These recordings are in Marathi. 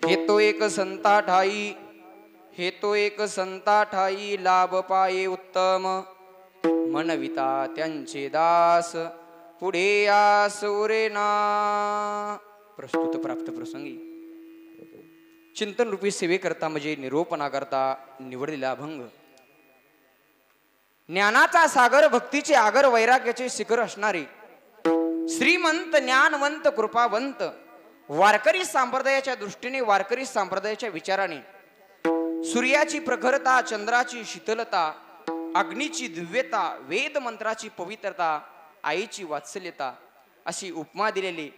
हे तो एक संता ठाई, हे तो एक संता ठाई, लाभ पाये उत्तम, मनविता त्यांचे दास, पुढे आस उरेना. प्रस्तुत प्राप्त प्रसंगी चिंतन रूपी सेवे करता म्हणजे निरोपणा करता निवडलेला अभंग. ज्ञानाचा सागर, भक्तीचे आगर, वैराग्याचे शिखर असणारे श्रीमंत, ज्ञानवंत, कृपावंत, वारकरी संप्रदायाच्या दृष्टीने, वारकरी संप्रदायाच्या विचाराने सूर्याची प्रखरता, चंद्राची शीतलता, अग्नीची दिव्यता, वेद मंत्राची पवित्रता, आईची वात्सल्यता अशी उपमा दिलेली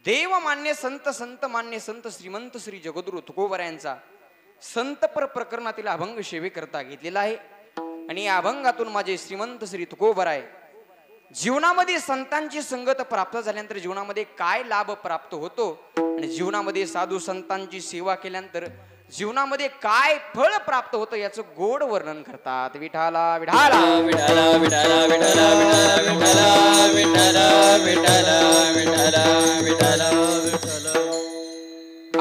देवमान्य संत, संत मान्य संत श्रीमंत श्री जगद्गुरु तुकोबरायांचा संतपर प्रकरणातील अभंग सेवे करता घेतलेला आहे. आणि या अभंगातून माझे श्रीमंत श्री तुकोबराय जीवनामध्ये संतांची संगत प्राप्त झाल्यानंतर जीवनामध्ये काय लाभ प्राप्त होतो आणि जीवनामध्ये साधू संतांची सेवा केल्यानंतर जीवनामध्ये काय फळ प्राप्त होतं याचं गोड वर्णन करतात. विठाला विठाला विठाला विठाला विठाला विठाला विठाला विठाला विठाला विठाला.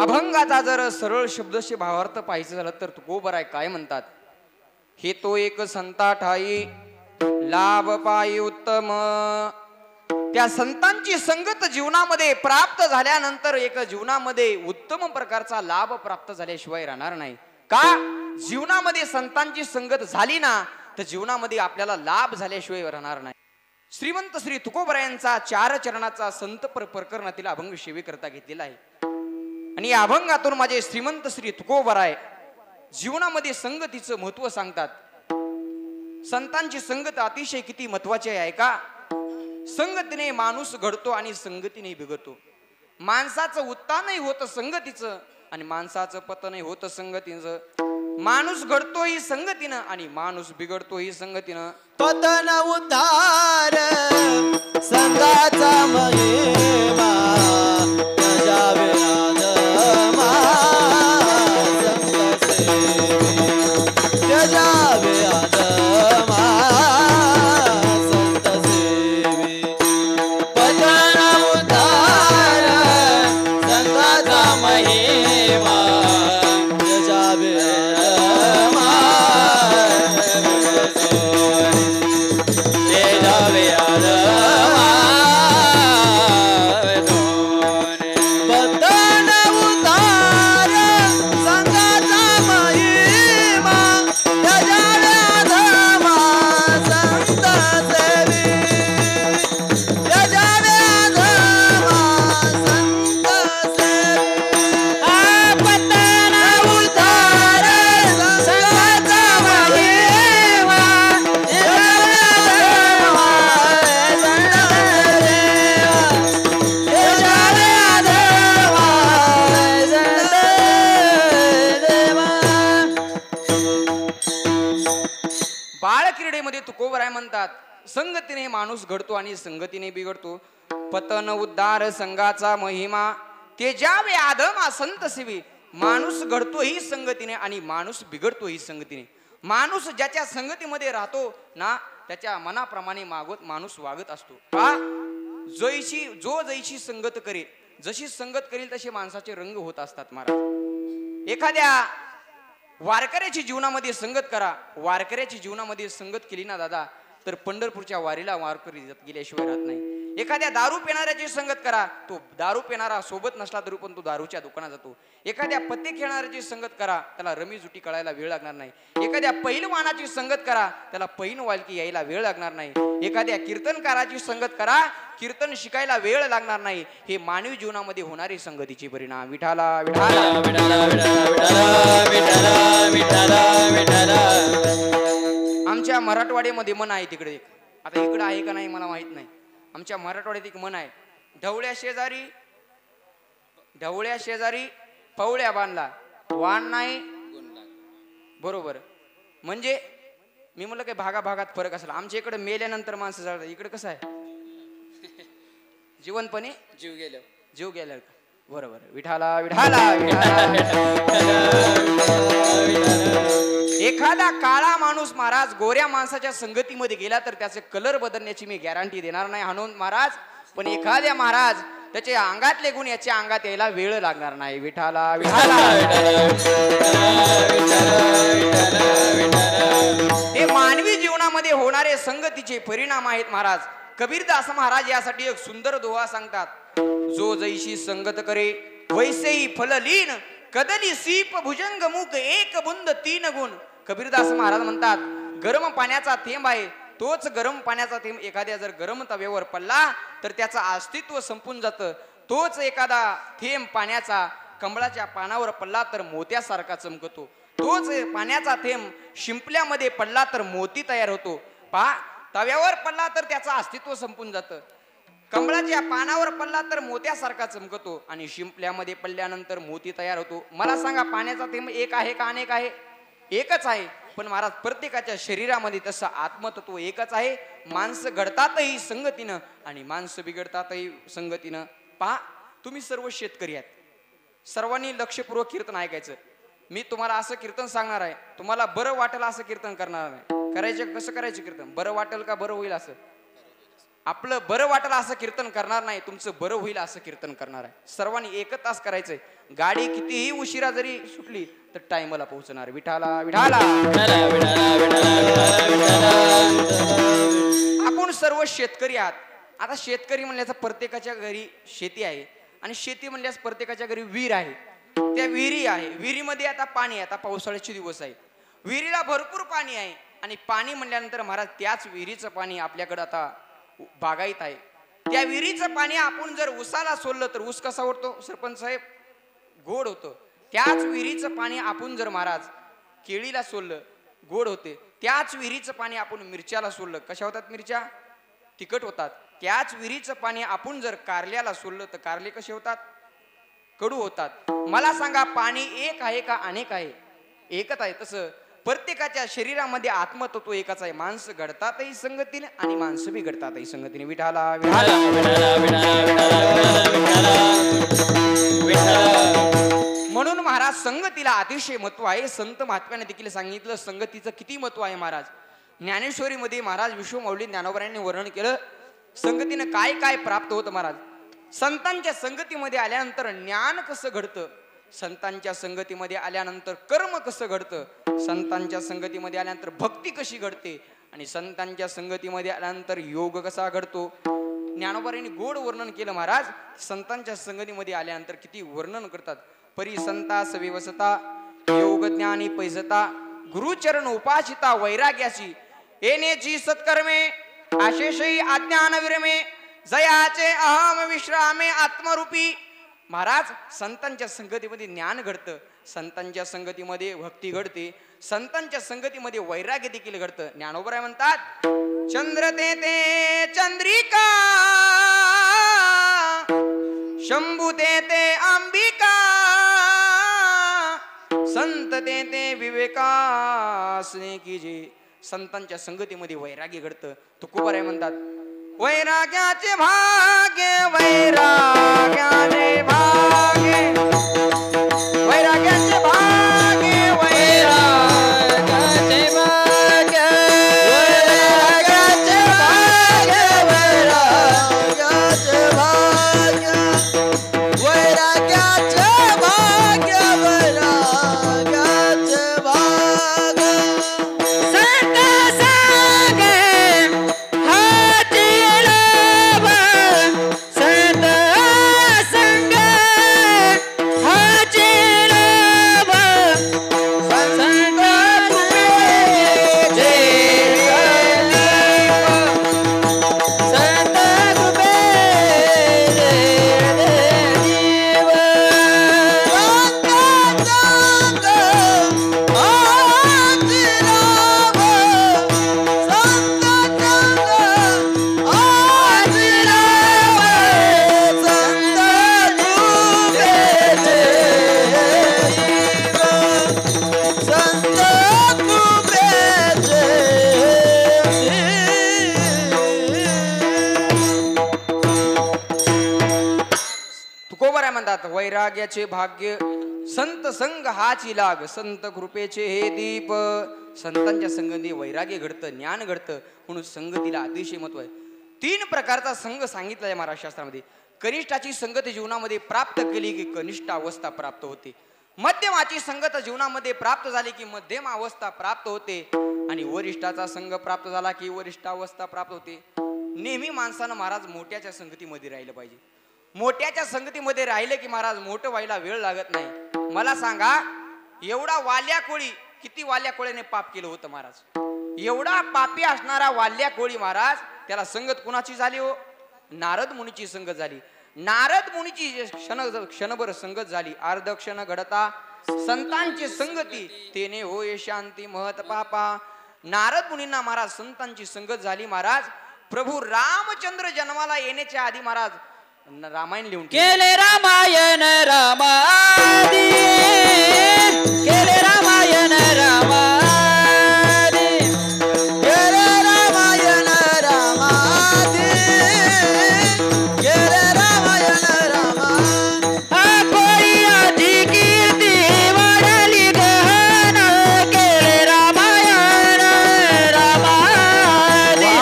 अभंगाचा जर सरळ शब्दशी भावार्थ पाहायचं झालं तर तुकोबराय काय म्हणतात. हे तो एक संता ठाई, लाभ पायी उत्तम. त्या संतांची संगत जीवनामध्ये प्राप्त झाल्यानंतर एक जीवनामध्ये उत्तम प्रकारचा लाभ प्राप्त झाल्याशिवाय राहणार नाही. का? जीवनामध्ये संतांची संगत झाली ना तर जीवनामध्ये आपल्याला लाभ झाल्याशिवाय राहणार नाही. श्रीमंत श्री तुकोबरायांचा 4 चरणाचा संत प्रकरणातील अभंग सेवे करता घेतलेला आहे. आणि या अभंगातून माझे श्रीमंत श्री तुकोबराय जीवनामध्ये संगतीचं महत्व सांगतात. संतांची संगत अतिशय किती महत्वाची आहे का? संगतीने माणूस घडतो आणि संगतीने बिघडतो. माणसाचं उत्थानही होतं संगतीचं आणि माणसाचं पतनही होतं संगतीचं. माणूस घडतोही संगतीनं आणि माणूस बिघडतोही संगतीनं. पतन उद्धार संगाचा महिमा त्याजावे आदमा संत सेवी त्याजावे आदमा संत सेवी. पतन उद्धार संगाचा महिमा त्याजावे आदमा त्याजावे आदमा. तुकोबराय म्हणतात संगतीने माणूस घडतो आणि संगतीने बिघडतो. पतन उद्धार संघाचा महिमा तेजावे आदमा संत सेवी. माणूस घडतोही संगतीने आणि माणूस बिघडतोही संगतीने. माणूस ज्याच्या संगतीमध्ये राहतो ना त्याच्या मनाप्रमाणे माणूस वागत असतो. का? जो जैशी संगत करेल, जशी संगत करेल तसे माणसाचे रंग होत असतात महाराज. एखाद्या वारकऱ्याची जीवनामध्ये संगत करा. वारकऱ्याची जीवनामध्ये संगत केली ना दादा तर पंढरपूरच्या वारीला वारकरी गेल्याशिवाय राहत नाही. एखाद्या दारू पिणाऱ्याची संगत करा. तो दारू पिणारा सोबत नसला तरी पण तो दारूच्या दुकानात जातो. एखाद्या पत्ते खेळणाऱ्याची संगत करा, त्याला रमी जुटी कळायला वेळ लागणार नाही. एखाद्या पैलवानाची संगत करा, त्याला पैन वालकी यायला वेळ लागणार नाही. एखाद्या कीर्तनकाराची संगत करा, कीर्तन शिकायला वेळ लागणार नाही. हे मानवी जीवनामध्ये होणारे संगतीचे परिणाम. विठाला विठाला विठाला विठाला विठाला विठाला. आमच्या मराठवाड्यामध्ये मन आहे तिकडे एक. आता इकडे आहे का नाही मला माहित नाही. आमच्या मराठवाड्यात एक मन आहे. ढवळ्या शेजारी पवळ्या बांधला वाण नाही बरोबर. म्हणजे मी म्हणलं काही भागाभागात फरक असला. आमच्या इकडे मेल्यानंतर माणसं जातात. इकडे कसं आहे जिवंतपणे जीव गेल्या बरोबर. विठाला विठाला एखादा काळा माणूस महाराज गोऱ्या माणसाच्या संगतीमध्ये गेला तर त्याचे कलर बदलण्याची मी गॅरंटी देणार नाही हाणून महाराज. पण एखाद्या महाराज त्याच्या अंगातले गुण याच्या अंगात यायला वेळ लागणार नाही. विठाला विठाला हे मानवी जीवनामध्ये होणारे संगतीचे परिणाम आहेत महाराज. कबीरदास महाराज यासाठी एक सुंदर दोहा सांगतात. जो जैशी संगत करे वैसेही फल लीन, कदली सीप भुजंग मुख एक बुंद तीन गुण. कबीरदास महाराज म्हणतात गरम पाण्याचा थेंब आहे, तोच गरम पाण्याचा थेंब एखाद्या जर गरम तव्यावर पडला तर त्याचं अस्तित्व संपून जातं. तोच एखादा थेंब पाण्याचा कमळाच्या पानावर पडला तर मोत्यासारखा चमकतो. तोच पाण्याचा थेंब शिंपल्यामध्ये पडला तर मोती तयार होतो. पहा, तव्यावर पडला तर त्याचं अस्तित्व संपून जातं, कमळाच्या पानावर पडला तर मोत्यासारखा चमकतो आणि शिंपल्यामध्ये पडल्यानंतर मोती तयार होतो. मला सांगा, पाण्याचा थेंब एक आहे का अनेक आहे? एकच आहे. पण महाराज प्रत्येकाच्या शरीरामध्ये तसं आत्मतत्व एकच आहे. माणसं घडतातही संगतीनं आणि माणसं बिघडतातही संगतीनं. पहा, तुम्ही सर्व शेतकरी आहात, सर्वांनी लक्षपूर्वक कीर्तन ऐकायचं. मी तुम्हाला असं कीर्तन सांगणार आहे, तुम्हाला बरं वाटेल असं कीर्तन करणार नाही. करायचं कसं करायचं कीर्तन? बरं वाटेल का बरं होईल असं? आपलं बरं वाटेल असं कीर्तन करणार नाही, तुमचं बरं होईल असं कीर्तन करणार आहे. सर्वांनी 1 तास करायचंय. गाडी कितीही उशिरा जरी सुटली तर टाइमला पोहोचणार. विठाला विठाला आपण सर्व शेतकरी आहात. आता शेतकरी म्हणल्याचं प्रत्येकाच्या घरी शेती आहे आणि शेती म्हणल्यास प्रत्येकाच्या घरी विहीर आहे. त्या विहिरी आहे, विहिरीमध्ये आता पाणी आहे. आता पावसाळ्याचे दिवस आहे, विहिरीला भरपूर पाणी आहे आणि पाणी म्हणल्यानंतर महाराज त्याच विहिरीचं पाणी आपल्याकडे आता बागायत आहे. त्या विहिरीचं पाणी आपण जर उसाला सोडलं तर ऊस कसा होतो सरपंच साहेब? गोड होतं. त्याच विहिरीचं पाणी आपण जर महाराज केळीला सोडलं गोड होते. त्याच विहिरीचं पाणी आपण मिरच्याला सोडलं कशा होतात मिरच्या? तिखट होतात. त्याच विहिरीचं पाणी आपण जर कारल्याला सोडलं तर कारले कसे होतात? कडू होतात. मला सांगा, पाणी एक आहे का अनेक आहे? एकच आहे. तसं प्रत्येकाच्या शरीरामध्ये आत्मतत्व एकच आहे. माणसं घडतातही संगतीने आणि माणसं बी घडतातही संगतीने. विठाला म्हणून महाराज संगतीला अतिशय महत्व आहे. संत महात्म्याने देखील सांगितलं संगतीचं किती महत्व आहे. महाराज ज्ञानेश्वरीमध्ये महाराज विश्वमौली ज्ञानोबरायांनी वर्णन केलं संगतीनं काय काय प्राप्त होतं. महाराज संतांच्या संगतीमध्ये आल्यानंतर ज्ञान कसं घडतं, संतांच्या संगतीमध्ये आल्यानंतर कर्म कसं घडतं, संतांच्या संगतीमध्ये आल्यानंतर भक्ती कशी घडते आणि संतांच्या संगतीमध्ये आल्यानंतर योग कसा घडतो. ज्ञानोबारांनी गोड वर्णन केलं. महाराज संतांच्या संगतीमध्ये आल्यानंतर किती वर्णन करतात. परी संतास विवसता योग ज्ञानी पैसता गुरुचरण उपासिता वैराग्याची येण्याची सत्कर्मे आशेषही अज्ञान विरमे जयाचे अहम विश्रामे आत्मरूपी. महाराज संतांच्या संगतीमध्ये ज्ञान घडतं, संतांच्या संगतीमध्ये भक्ती घडते, संतांच्या संगतीमध्ये वैराग्य देखील घडतं. ज्ञानोबराय म्हणतात चंद्र ते चंद्रिका शंभू ते अंबिका संत ते विवेकासने कीजे. संतांच्या संगतीमध्ये वैराग्य घडतं. तुकोबाराय म्हणतात वैराग्याचे भाग्य वैराग्याचे भाग्य वैराग्याचे भाग्य वैराग्याचे भाग्य वैराग्याचे भाग्य वैराग्याचे भाग्य वैराग्याचे भाग्य वैराग्याचे भाग्य संत सांगे हाती संत संग हाची लाभ संत कृपेचे संत कृपेचे जीव संत संग हाची लाभ संत संग हाची लाभ संत कृपेचे संत कृपेचे तुकोबाराय म्हणतात वैराग्याचे भाग्य संत संग हाची लाग संत कृपेचे हे दीप. संतांच्या संगती वैराग्य घडतं, ज्ञान घडतं. म्हणून संगतीला अतिशय महत्व आहे. 3 प्रकारचा संघ सांगितला आहे महाराज शास्त्रामध्ये. कनिष्ठाची संगत जीवनामध्ये प्राप्त केली की कनिष्ठ अवस्था प्राप्त होते, मध्यमाची संगत जीवनामध्ये प्राप्त झाली की मध्यम अवस्था प्राप्त होते, आणि वरिष्ठाचा संघ प्राप्त झाला की वरिष्ठ अवस्था प्राप्त होते. नेहमी माणसानं महाराज मोठ्याच्या संगतीमध्ये राहिलं पाहिजे. मोठ्याच्या संगतीमध्ये राहिलं की महाराज मोठं व्हायला वेळ लागत नाही. मला सांगा, एवढा वाल्या कोळी, किती वाल्या कोळीने पाप केलं होतं महाराज? एवढा पापी असणारा वाल्या कोळी महाराज, त्याला संगत कुणाची झाली हो? नारद मुनीची संगत झाली. नारद मुनीची क्षणभर संगत झाली. अर्ध क्षण घडता संतांची संगती, तेने होय शांती महत पापा. नारद मुनींना महाराज संतांची संगत झाली महाराज. प्रभू रामचंद्र जन्माला येण्याच्या आधी महाराज रामायण लिहून केले रामायण रामादी, केले रामायण रामादी, केले रामायण रामादी, केले रामायण रामा. कोई आधी कीर्ती वाढली गहन, केले रामायण रामादी,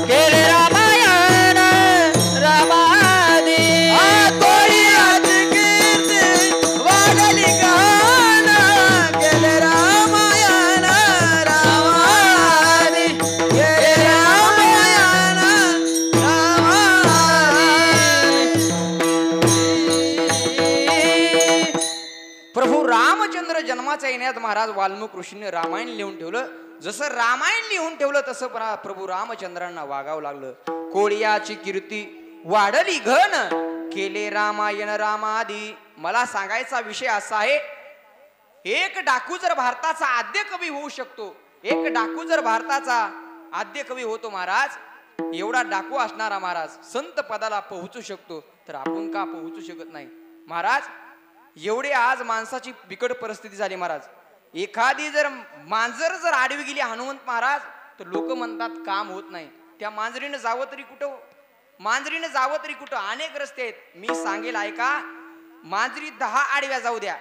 केले रामायण रामादी. कोई आधी कीर्ती वाढली गहन, केले रामायण रामादी, केले रामायण रामादी. प्रभू रामचंद्र जन्माच्या येण्यात महाराज वाल्मिक ऋषीने रामायण लिहून ठेवलं. जसं रामायण लिहून ठेवलं तसं प्रभू रामचंद्रांना वागावं लागलं. कोळियाची कीर्ती वाढली घन, केले रामायण रामादी. मला सांगायचा विषय असा आहे, एक डाकू जर भारताचा आद्य कवी होऊ शकतो, एक डाकू जर भारताचा आद्य कवी होतो महाराज, एवढा डाकू असणारा महाराज संत पदाला पोहोचू शकतो, तर आपण का पोहोचू शकत नाही महाराज? एवढे आज माणसाची बिकट परिस्थिती झाली महाराज. एखादी जर मांजर जर आडवी गेली हनुमंत महाराज, तर लोक म्हणतात काम होत नाही. त्या मांजरीनं जावं तरी कुठं? मांजरीनं जावं तरी कुठं? अनेक रस्ते आहेत. मी सांगेल ऐका, मांजरी 10 आडव्या जाऊ द्या,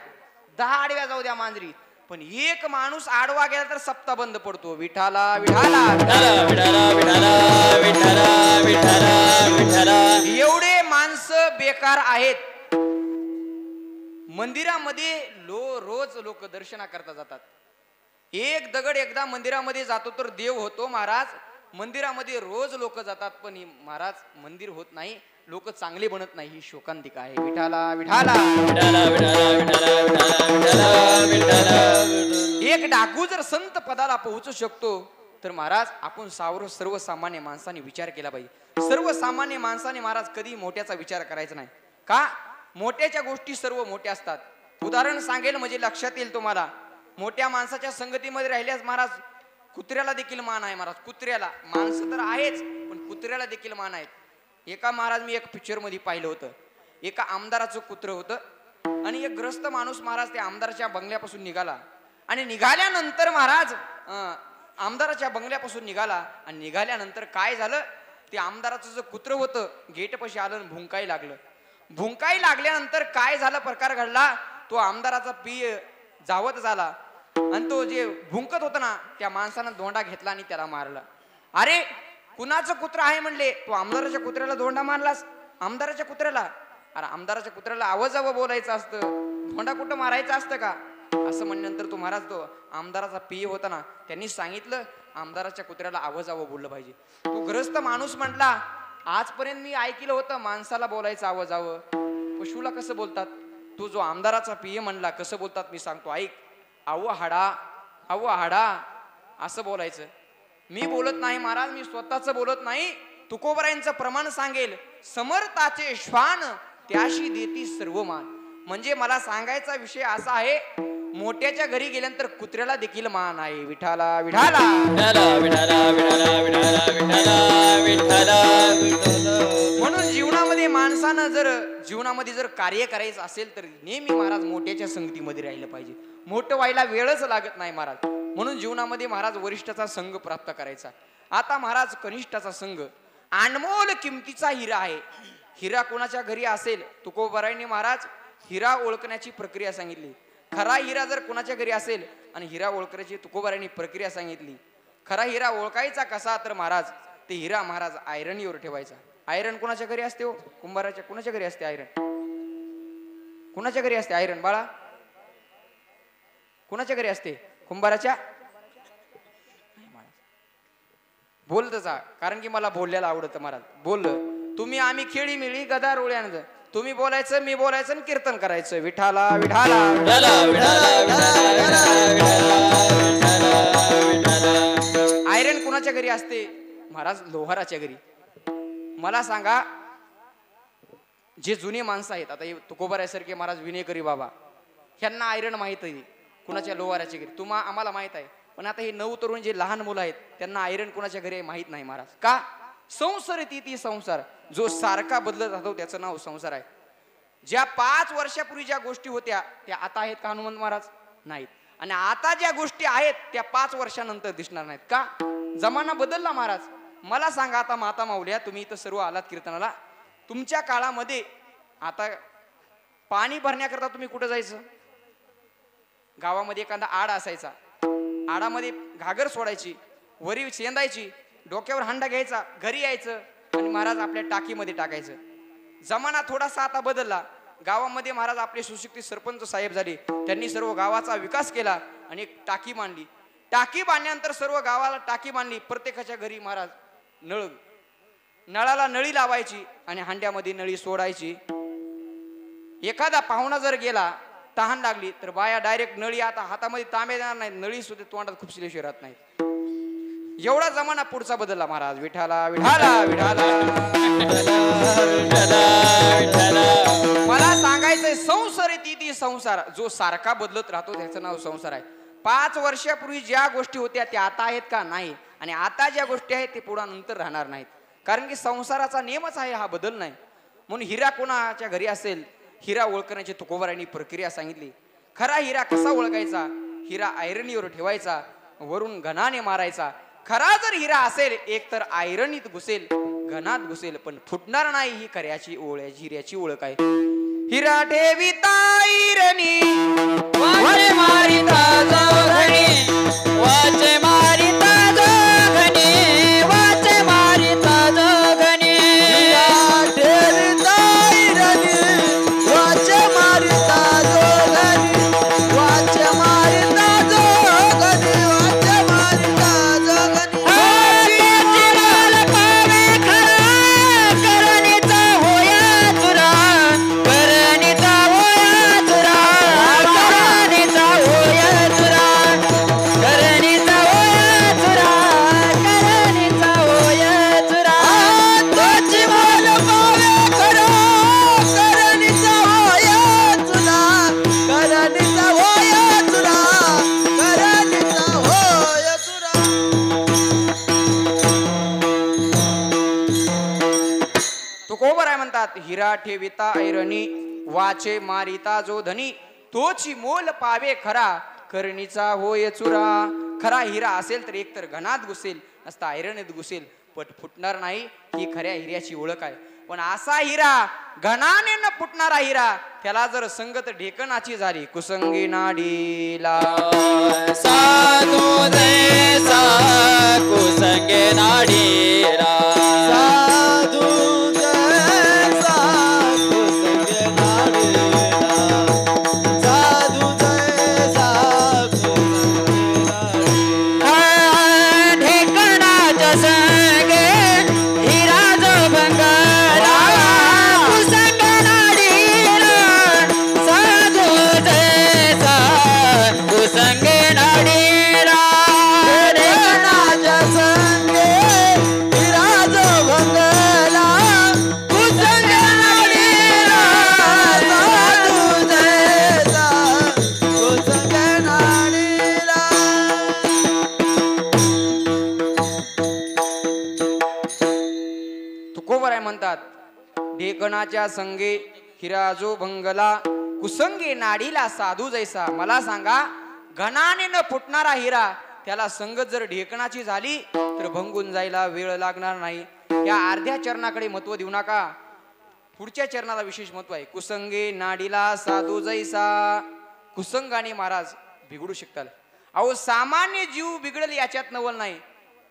10 आडव्या जाऊ द्या मांजरी, पण एक माणूस आडवा गेला तर सप्ताह बंद पडतो. विठाला विठाला विठाला विठाला विठाला विठाला विठाला. एवढे माणसं बेकार आहेत. मंदिरामध्ये रोज लोक दर्शना करता जातात. एक दगड एकदा मंदिरामध्ये जातो तर देव होतो महाराज. मंदिरामध्ये रोज लोक जातात, पण महाराज मंदिर होत नाही, लोक चांगले बनत नाही. ही शोकांतिका आहे. विठाला विठाला विठाला विठाला विठाला विठाला विठाला. एक डाकू जर संत पदाला पोहोचू शकतो, तर महाराज आपण सर्वसामान्य माणसाने विचार केला पाहिजे. सर्वसामान्य माणसाने महाराज कधी मोठ्याचा विचार करायचा नाही. का? मोठ्याच्या गोष्टी सर्व मोठ्या असतात. उदाहरण सांगेल म्हणजे लक्षात येईल तुम्हाला. मोठ्या माणसाच्या संगतीमध्ये राहिल्यास महाराज कुत्र्याला देखील मान आहे महाराज. कुत्र्याला, माणसं तर आहेच पण कुत्र्याला देखील मान आहेत. एका महाराज मी एक पिक्चर मध्ये पाहिलं होतं, एका आमदाराचं कुत्र होतं आणि एक ग्रस्त माणूस महाराज त्या आमदाराच्या बंगल्यापासून निघाला, आणि निघाल्यानंतर महाराज आमदाराच्या बंगल्यापासून निघाला, आणि निघाल्यानंतर काय झालं, ते आमदाराचं जे कुत्र होतं गेटपाशी आलं आणि भुंकाई लागलं. भुंकाई लागल्यानंतर काय झालं, प्रकार घडला, तो आमदाराचा पी जावत झाला, आणि तो जे भुंकत होता ना त्या माणसानं धोंडा घेतला आणि त्याला मारला. अरे कुणाचं कुत्र आहे म्हणले, तो आमदाराच्या कुत्र्याला धोंडा मारलास? आमदाराच्या कुत्र्याला? अरे आमदाराच्या कुत्र्याला आवाजावं बोलायचं असतं, धोंडा कुठं मारायचं असतं का? असं म्हणल्यानंतर तो महाराज, तो आमदाराचा पी होता ना, त्यांनी सांगितलं आमदाराच्या कुत्र्याला आवाजावं बोललं पाहिजे. तो ग्रस्त माणूस म्हटला, आजपर्यंत मी ऐकलं होतं माणसाला बोलायचं आवाजावं, पशुला कसं बोलतात? तो जो आमदाराचा पीए म्हणला कसं बोलतात मी सांगतो, ऐक. आव हाडा, आव हाडा असं बोलायचं. मी बोलत नाही महाराज, मी स्वतःच बोलत नाही, तुकोबरायांचं प्रमाण सांगेल. समर्थाचे श्वान त्याशी देती सर्व मान. म्हणजे मला सांगायचा विषय असा आहे, मोठ्याच्या घरी गेल्यानंतर कुत्र्याला देखील मान आहे. विठाला विठाला विठाला विठाला विठाला विठाला विठाला विठाला. म्हणून जीवनामध्ये जर कार्य करायचं असेल तर नेहमी महाराज मोठ्याच्या संगतीमध्ये राहिलं पाहिजे. मोठं व्हायला वेळच लागत नाही महाराज. म्हणून जीवनामध्ये महाराज वरिष्ठाचा संघ प्राप्त करायचा. आता महाराज कनिष्ठाचा संघ अनमोल किमतीचा हिरा आहे. हिरा कोणाच्या घरी असेल, तुकोबरायांनी महाराज हिरा ओळखण्याची प्रक्रिया सांगितली. खरा हिरा जर कोणाच्या घरी असेल आणि हिरा ओळखण्याची तुकोबरायांनी प्रक्रिया सांगितली. खरा हिरा ओळखायचा कसा, तर महाराज ते हिरा महाराज आयरणीवर ठेवायचा. आयरन कुणाच्या घरी असते हो? कुंभाराच्या कुणाच्या घरी असते आयरन? कुणाच्या घरी असते आयरन बाळा? कुणाच्या घरी असते? कुंभाराच्या? बोल तसा, कारण की मला बोलल्याला आवडतं महाराज. बोललं तुम्ही आम्ही खेळी मिळी गदा रोळ्यानं, तुम्ही बोलायचं मी बोलायचं आणि कीर्तन करायचं. विठाला विठाला आयरन कुणाच्या घरी असते महाराज? लोहाराच्या घरी. मला सांगा, जे जुने माणसं आहेत, आता तुकोबारासारखे महाराज, विनेकरी बाबा, ह्यांना आयरन माहित आहे कुणाच्या? लोहाराच्या घरी. आम्हाला माहित आहे, पण आता हे नऊ तरुण जे लहान मुलं आहेत त्यांना आयरन कुणाच्या घरी माहित नाही महाराज. का? संसार ती संसार जो सारखा बदलत राहतो त्याचं नाव संसार आहे. ज्या 5 वर्षापूर्वी ज्या गोष्टी होत्या त्या आता आहेत का हनुमंत महाराज? नाहीत. आणि आता ज्या गोष्टी आहेत त्या 5 वर्षानंतर दिसणार नाहीत. का? जमाना बदलला महाराज. मला सांगा, आता माता माऊल्या, तुम्ही इथं सर्व आलात कीर्तनाला, तुमच्या काळामध्ये आता पाणी भरण्याकरता तुम्ही कुठं जायचं? गावामध्ये एखादा आड असायचा, आडामध्ये घागर सोडायची, वरी शेंदायची, डोक्यावर हांडा घ्यायचा, घरी यायचं आणि महाराज आपल्या टाकीमध्ये टाकायचं. जमाना थोडासा आता बदलला. गावामध्ये महाराज आपले सुशिक्षित सरपंच साहेब झाले, त्यांनी सर्व गावाचा विकास केला आणि एक टाकी बांधली. टाकी बांधल्यानंतर सर्व गावाला टाकी बांधली. प्रत्येकाच्या घरी महाराज नळाला नळी लावायची आणि हांड्यामध्ये नळी सोडायची. एखादा पाहुणा जर गेला, तहान लागली, तर बाया डायरेक्ट नळी, आता हातामध्ये तांबे देणार नाही, नळी सुद्धा तोंडात खुपसल्याशिवाय राहत नाही. एवढा जमाना पुढचा बदलला महाराज. विठाला विठाला विठाला. मला सांगायचंय, संसार ती संसार जो सारखा बदलत राहतो त्याचं नाव संसार आहे. 5 वर्षापूर्वी ज्या गोष्टी होत्या त्या आता आहेत का? नाही. आणि आता ज्या गोष्टी आहेत ते पुढे नंतर राहणार नाहीत. कारण की संसाराचा नियमच आहे, हा बदल नाही. म्हणून हिरा कोणाच्या घरी असेल, हिरा ओळखण्याची तुकोबारायांनी प्रक्रिया सांगितली. खरा हिरा कसा ओळखायचा? हिरा आयरनीवर ठेवायचा, वरून घणाने मारायचा. खरा जर हिरा असेल, एक तर आयरनीत घुसेल, घनात घुसेल, पण फुटणार नाही. ही खऱ्याची हिऱ्याची ओळख आहे. हिरा ठेविता आयरनी, वाचे मारिता जोगणी, वाचे मारिता जोगणी, वाचे मारिता जोगणी. हिरा ठेविता आयरनी, वाचे मारिता जोगणी, वाचे मारिता जोगणी, वाचे मारिता जोगणी. चिराला पावे खरा, करणीचा होया तुरा, करणीचा होया तुरा, करणीचा होया तुरा, करणीचा होया तुरा, करणीचा होया तुरा. तोची मोल पावे खरा, करणीचा होया तुला, करणीचा होया तुला, करणीचा होया तुला. तुकोबाराय म्हणतात, हिरा ठेविता ऐरणी, वाचे मारिता जो धनी, तोची मोल पावे खरा, करणीचा होय चुरा. खरा हिरा असेल तर एकतर घनात घुसेल, नसता ऐरणीत घुसेल, पट फुटणार नाही. ही खऱ्या हिऱ्याची ओळख आहे. पण असा हिरा, घनाने न फुटणारा हिरा, त्याला जर संगत ढेकणाची झाली, कुसंगी नाडीला. साधू जैसा कुसंगे नाडीला, साधू जैसा कुसंगे नाडीला, साधू जैसा कुसंगे नाडीला. ढेकणाच्या संगे हिरा जो बंगाला, कुसंगे नाडीला, साधू जैसा कुसंगे नाडीला. ढेकणाच्या संगे हिरा जो भंगला, कुसंगे नाडीला, साधू जैसा कुसंगे नाडीला. तुकोबाराय म्हणतात, ढेकणाच्या संगे हिरा जो भंगला, कुसंगे नाडीला साधू जैसा. मला सांगा, घनाने न फुटणारा हिरा, त्याला संगत जर ढेकणाची झाली तर भंगून जायला वेळ लागणार नाही. या अर्ध्या चरणाकडे महत्व देऊ नका, पुढच्या चरणाला विशेष महत्व आहे. कुसंगे नाडीला साधू जैसा. कुसंगाने महाराज बिघडू शकतात. अहो, सामान्य जीव बिघडल याच्यात नवल नाही.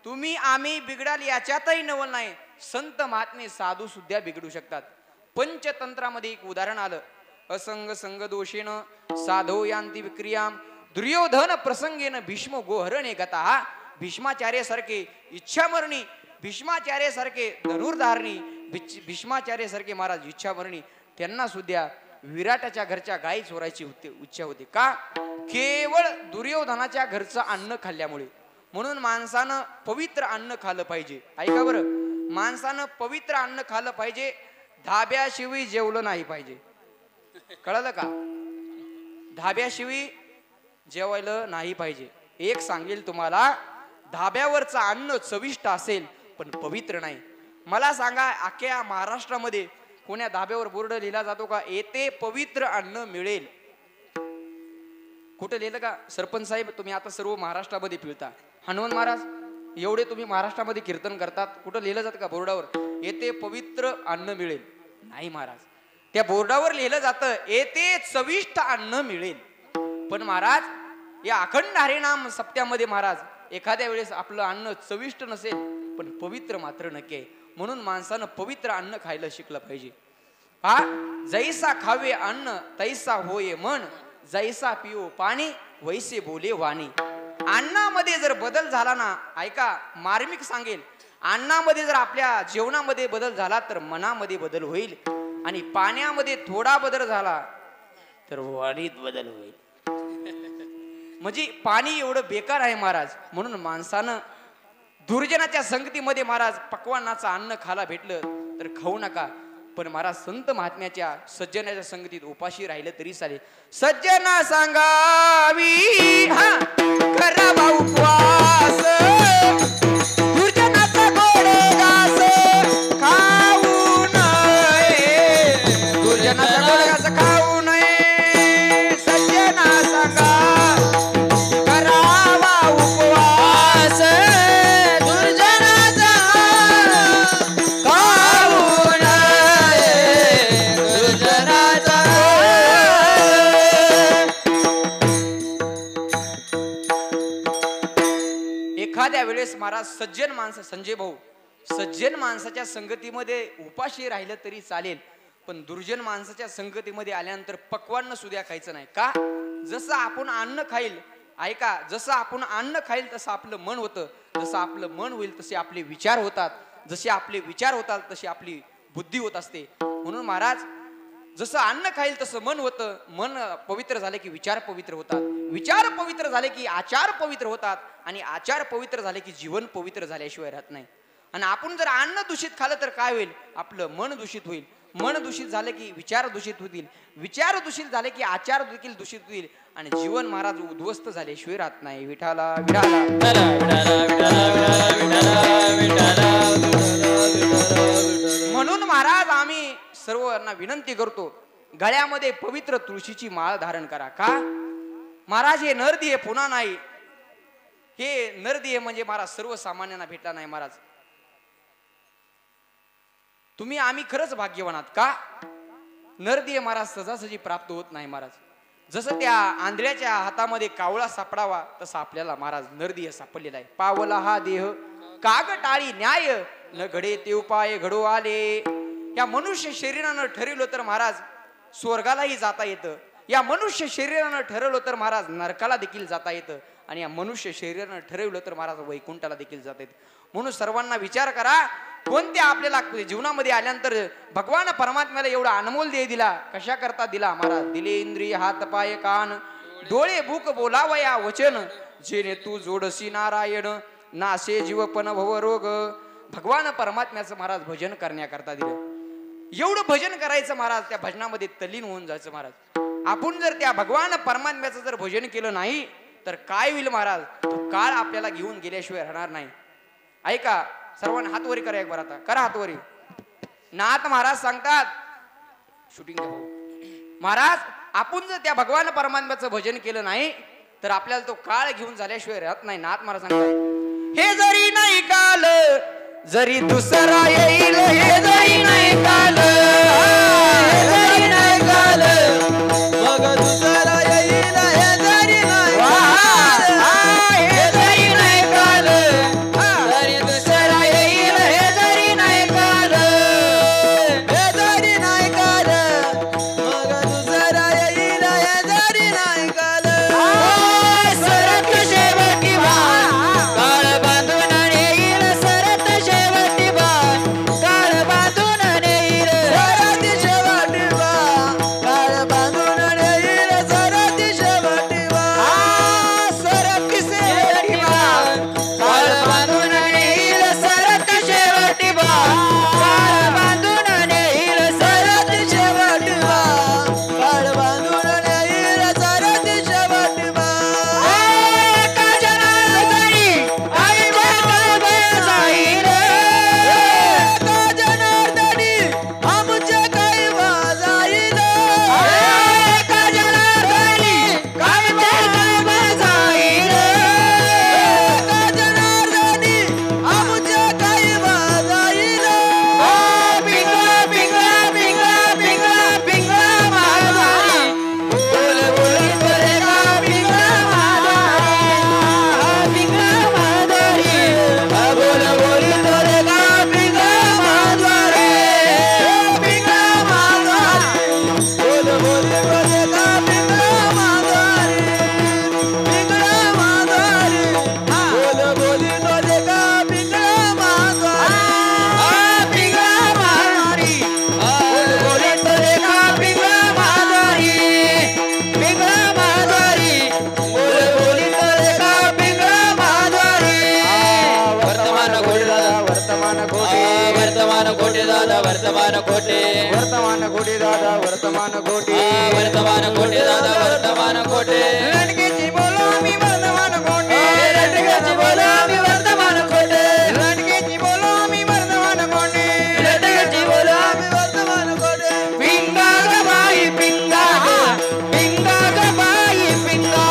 तुम्ही आम्ही बिघडाल याच्यातही नवल नाही. संत महात्मे साधू सुद्धा बिघडू शकतात. पंचतंत्रामध्ये एक उदाहरण आलं. असंग संग दोषेन साधो यांती विक्रियाम दुर्योधन प्रसंगेन भीष्म गोहरणे गता. भीष्माचार्य सारखे इच्छामरणी, भीष्माचार्य सारखे धनुर्धारणी, भीष्माचार्य सारखे महाराज इच्छामरणी, त्यांना सुद्धा विराटाच्या घरच्या गायी चोरायची इच्छा होती. का? केवळ दुर्योधनाच्या घरचं अन्न खाल्ल्यामुळे. म्हणून माणसानं पवित्र अन्न खाल्लं पाहिजे. ऐका बरं, माणसानं पवित्र अन्न खाल्लं पाहिजे. धाब्याशिवाय जेवलं नाही पाहिजे. कळलं का? धाब्याशिवाय जेवायला नाही पाहिजे. एक सांगेल तुम्हाला, धाब्यावरचं अन्न चविष्ट असेल पण पवित्र नाही. मला सांगा, अख्ख्या महाराष्ट्रामध्ये कोण्या धाब्यावर बोर्ड लिहिला जातो का? येथे पवित्र अन्न मिळेल. कुठं लिहिलं का? सरपंच साहेब, तुम्ही आता सर्व महाराष्ट्रामध्ये फिरता. हनुमान महाराज एवढे तुम्ही महाराष्ट्रामध्ये कीर्तन करतात, कुठं लिहिलं जातं का बोर्डावर येथे पवित्र अन्न मिळेल? नाही महाराज, त्या बोर्डावर लिहिलं जातं येथे चविष्ट अन्न मिळेल. पण महाराज, या अखंड हरिनाम सप्त्यामध्ये महाराज एखाद्या वेळेस आपलं अन्न चविष्ट नसेल पण पवित्र मात्र नक्की आहे. म्हणून माणसानं पवित्र अन्न खायला शिकलं पाहिजे. हा, जैसा खावे अन्न तैसा होय मन, जैसा पिओ पाणी वैसे बोले वाणी. अन्नामध्ये जर बदल झाला ना, ऐका मार्मिक सांगेल, अन्नामध्ये जर आपल्या जेवणामध्ये बदल झाला तर मनामध्ये बदल होईल. आणि पाण्यामध्ये थोडा बदल झाला तर वाणीत बदल होईल. म्हणजे पाणी एवढं बेकार आहे महाराज. म्हणून माणसानं दुर्जनाच्या संगतीमध्ये महाराज पक्वानाचं अन्न खायला भेटलं तर खाऊ नका. पण महाराज संत महात्म्याच्या सज्जनाच्या संगतीत उपाशी राहिलं तरी चालेल. सज्जना सांगावी हा करावा उपवास, दुर्जनाचा गोड घास खाऊ नये, दुर्जनाचा गोड घास खाऊ नये. सज्जना सांगा करावा उपवास, दुर्जनाचा खाऊ नये, दुर्जनाचा. एखाद्या वेळेस महाराज सज्जन माणसं, संजय भाऊ, सज्जन माणसाच्या संगतीमध्ये उपाशी राहिलं तरी चालेल पण दुर्जन माणसाच्या संगतीमध्ये आल्यानंतर पक्वान्न सुद्धा खायचं नाही. का? जसं आपण अन्न खाईल, ऐका, जसं आपण अन्न खाईल तसं आपलं मन होतं. जसं आपलं मन होईल तसे आपले विचार होतात. जसे आपले विचार होतात तशी आपली बुद्धी होत असते. म्हणून महाराज जसं अन्न खाईल तसं मन होतं. मन पवित्र झाले की विचार पवित्र होतात. विचार पवित्र झाले की आचार पवित्र होतात. आणि आचार पवित्र झाले की जीवन पवित्र झाल्याशिवाय राहत नाही. आणि आपण जर अन्न दूषित खाल्लं तर काय होईल? आपलं मन दूषित होईल. मन दूषित झाले की विचार दूषित होतील. विचार दूषित झाले की आचार देखील दूषित होईल. आणि जीवन महाराज उद्ध्वस्त झाल्याशिवाय राहत नाही. विठाला विठाला म्हणून महाराज आम्ही सर्वांना विनंती करतो, गळ्यामध्ये पवित्र तुळशीची माळ धारण करा. का? महाराज हे नरदी आहे, पुन्हा नाही. हे नरदी आहे म्हणजे महाराज सर्वसामान्यांना भेटला नाही. महाराज तुम्ही आम्ही खरंच भाग्यवान आहात. का? नरदी आहे महाराज सहजासहजी प्राप्त होत नाही. महाराज जसं त्या आंधळ्याच्या हातामध्ये कावळा सापडावा तसा आपल्याला महाराज नरदी सापडलेला आहे. पावला हा देह काग टाळी न्याय, न घडे ते उपाय घडो आले. या मनुष्य शरीरानं ठरवलं तर महाराज स्वर्गालाही जाता येतं. या मनुष्य शरीरानं ठरवलं तर महाराज नरकाला देखील जाता येतं. आणि या मनुष्य शरीरानं ठरवलं तर महाराज वैकुंठाला देखील जाता येतं. म्हणून सर्वांना विचार करा, कोणत्या आपल्याला जीवनामध्ये आल्यानंतर भगवान परमात्म्याला एवढा अनमोल देह दिला, कशा करता दिला महाराज? दिले इंद्रिय हात पाय कान डोळे भूक बोलावया वचन, जेणे तू जोडसी नारायण नासे जीवपन भवरोग. भगवान परमात्म्याचं महाराज भजन करण्याकरता दिलं. एवढं भजन करायचं महाराज, त्या भजनामध्ये तल्लीन होऊन जायचं महाराज. आपण जर त्या भगवान परमात्म्याचं जर भजन केलं नाही तर काय होईल महाराज? तो काळ आपल्याला घेऊन गेल्याशिवाय राहणार नाही. ऐका, सर्वांना हातवरी करा एक बार. आता करा हातवरी. नाथ महाराज सांगतात, शूटिंग महाराज, आपण जर त्या भगवान परमात्म्याचं भजन केलं नाही तर आपल्याला तो काळ घेऊन झाल्याशिवाय राहत नाही. नाथ महाराज सांगतात, हे जरी नाही काल जरी दुसरा येईल, हे जरी नाही काल, हे जरी नाही काल, मग दुसरा येईल, हे जरी नाही हे जरी नाही काल, वर्तमान कोटे वर्तमान कोटे दादा वर्तमान कोटे वर्तमान कोटे दादा वर्तमान कोटे लटकेची बोलो मी वर्तमान कोटे लटकेची बोलो मी वर्तमान कोटे लटकेची बोलो मी वर्तमान कोटे लटकेची बोलो मी वर्तमान कोटे पिंगा ग बाई पिंगा पिंगा ग बाई पिंगा